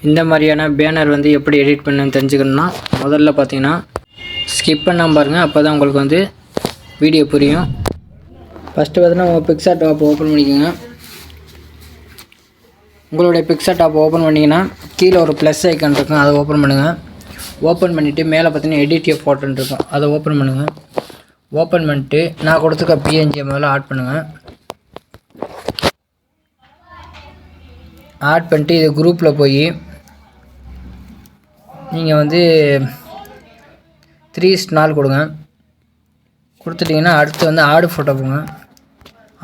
இந்த மாதிரியான பேனர் வந்து எப்படி எடிட் பண்ணணும்னு தெரிஞ்சுக்கணும்னா முதல்ல பார்த்தீங்கன்னா ஸ்கிப் பண்ணாமல் பாருங்கள். அப்போ தான் உங்களுக்கு வந்து வீடியோ புரியும். ஃபஸ்ட்டு பார்த்தீங்கன்னா உங்கள் பிக்சார்ட் ஆப் ஓப்பன் பண்ணிக்கோங்க. உங்களுடைய பிக்சார்ட் ஆப் ஓப்பன் பண்ணிங்கன்னா கீழே ஒரு ப்ளஸ் ஐக்கான் இருக்கும், அதை ஓப்பன் பண்ணுங்கள். ஓப்பன் பண்ணிவிட்டு மேலே பார்த்தீங்கன்னா எடிட் எ ஃபோட்டோன்னு இருக்கும், அதை ஓப்பன் பண்ணுங்கள். ஓப்பன் பண்ணிட்டு நான் கொடுத்துருக்க பிஎன்ஜியை முதல்ல ஆட் பண்ணுங்கள். ஆட் பண்ணிட்டு இது குரூப்பில் போய் நீங்கள் வந்து 3:4 கொடுங்க. கொடுத்துட்டிங்கன்னா அடுத்து வந்து ஆடு ஃபோட்டோ போங்க.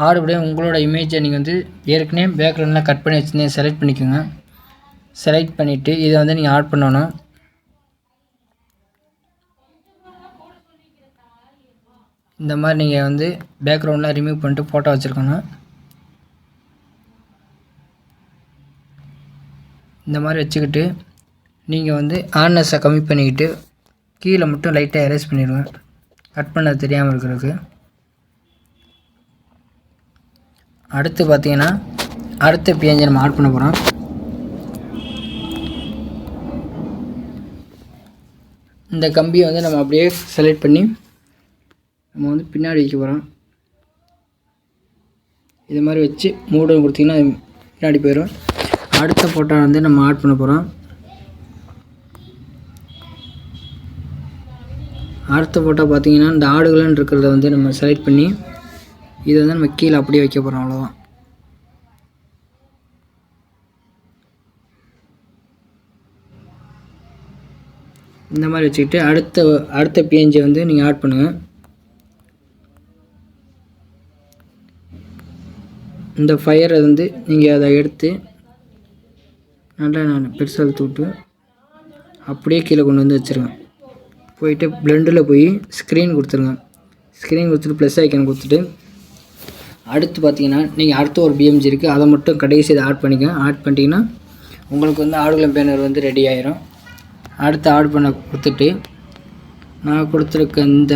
ஆடுபடியே உங்களோட இமேஜை நீங்கள் வந்து ஏற்கனவே பேக்ரவுண்டில் கட் பண்ணி வச்சுருந்தீங்க செலக்ட் பண்ணிக்கோங்க. செலக்ட் பண்ணிவிட்டு இதை வந்து நீங்கள் ஆட் பண்ணணும். இந்த மாதிரி நீங்கள் வந்து பேக்ரவுண்டில் ரிமூவ் பண்ணிட்டு ஃபோட்டோ வச்சுருக்கணும். இந்த மாதிரி வச்சுக்கிட்டு நீங்கள் வந்து ஆர்னஸை கம்மி பண்ணிக்கிட்டு கீழே மட்டும் லைட்டாக எரேஸ் பண்ணிடுவேன், கட் பண்ண தெரியாமல் இருக்கிறதுக்கு. அடுத்து பார்த்தீங்கன்னா அடுத்த பிஎன்ஜி நம்ம ஆட் பண்ண போகிறோம். இந்த கம்பியை வந்து நம்ம அப்படியே செலக்ட் பண்ணி நம்ம வந்து பின்னாடி வைக்க போகிறோம். இது மாதிரி வச்சு மூடு கொடுத்திங்கன்னா பின்னாடி போயிடும். அடுத்த ஃபோட்டோ வந்து நம்ம ஆட் பண்ண போகிறோம். அடுத்த ஃபோட்டோ பார்த்தீங்கன்னா இந்த ஆடுகள்னு இருக்கிறத வந்து நம்ம செலக்ட் பண்ணி இதை வந்து நம்ம கீழே அப்படியே வைக்க போகிறோம். அவ்வளோதான். இந்த மாதிரி வச்சுக்கிட்டு அடுத்த பிஎன்ஜி வந்து நீங்கள் ஆட் பண்ணுங்கள். இந்த ஃபயரை வந்து நீங்கள் அதை எடுத்து நல்லா பெருசாக இழுத்து விட்டு அப்படியே கீழே கொண்டு வந்து வச்சுருங்க. போயிட்டு பிளெண்டில் போய் ஸ்க்ரீன் கொடுத்துருங்க. ஸ்க்ரீன் கொடுத்துட்டு ப்ளஸ் ஐக்கன் கொடுத்துட்டு அடுத்து பார்த்தீங்கன்னா நீங்கள் அடுத்த ஒரு பிஎம்ஜி இருக்குது, அதை மட்டும் கடைசி இதை ஆட் பண்ணிக்கங்க. ஆட் பண்ணிட்டீங்கன்னா உங்களுக்கு வந்து ஆடுகளம் பேனர் வந்து ரெடி ஆயிரும். அடுத்து ஆட் பண்ண கொடுத்துட்டு நான் கொடுத்துருக்க இந்த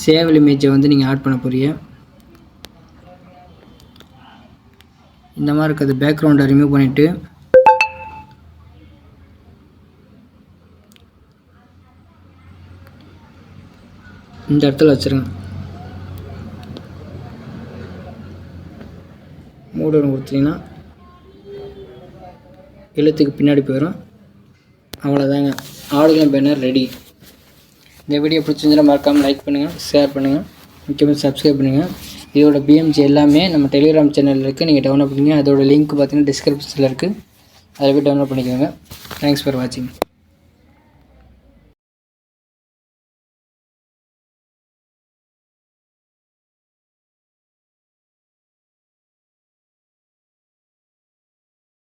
சேவல் இமேஜை வந்து நீங்கள் ஆட் பண்ண போறீங்க. இந்த மாதிரி இருக்கிறது பேக்ரவுண்டை ரிமூவ் பண்ணிவிட்டு இந்த இடத்துல வச்சுருங்க. மூடு கொடுத்தீங்கன்னா எழுத்துக்கு பின்னாடி போயிடும். அவ்வளோதாங்க, ஆடுகளம் பேனர் ரெடி. இந்த வீடியோ பிடிச்சிருந்தால் மறக்காமல் லைக் பண்ணுங்கள், ஷேர் பண்ணுங்கள், முக்கியமாக சப்ஸ்கிரைப் பண்ணுங்கள். இதோட பிஎம்ஜி எல்லாமே நம்ம டெலிகிராம் சேனலில் இருக்குது, நீங்கள் டவுன்லோட் பண்ணுங்கள். அதோட லிங்க் பார்த்தீங்கன்னா டிஸ்கிரிப்ஷனில் இருக்குது, அதை போய் டவுன்லோட் பண்ணிக்கோங்க. தேங்க்ஸ் ஃபார் வாட்சிங்.